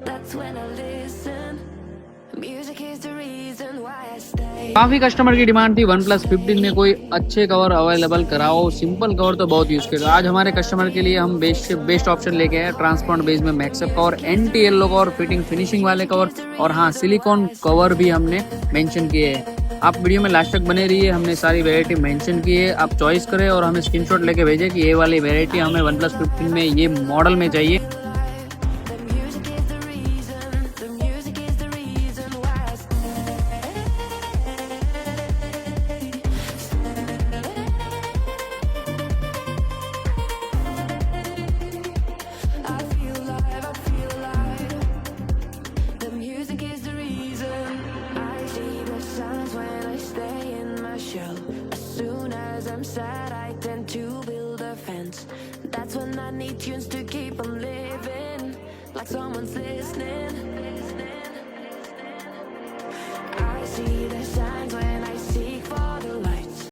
That's when I listen. Music is the reason why I stay. काफी customer की demand थी OnePlus 15 में कोई अच्छे कवर अवेलेबल कराओ। सिंपल कवर तो बहुत यूज किया, आज हमारे कस्टमर के लिए हम बेस्ट से बेस्ट ऑप्शन लेके आए। ट्रांसपेरेंट बेस में Maxup cover, anti yellow cover, fitting finishing वाले कवर और हाँ सिलिकॉन कवर भी हमने मेंशन किए हैं। आप वीडियो में लास्ट तक बने रहिए, हमने सारी वैरायटी मेंशन की है। आप चॉइस करें और हमें स्क्रीनशॉट लेके भेजें कि ये वाली वैरायटी हमें OnePlus 15 में ये मॉडल में चाहिए। The music is the reason. The music is the reason why I feel alive. I feel alive. The music is the reason. I see the signs when I stay in my shell. As soon as I'm sad, I tend to build a fence. That's when I need tunes to keep on living, like someone's listening.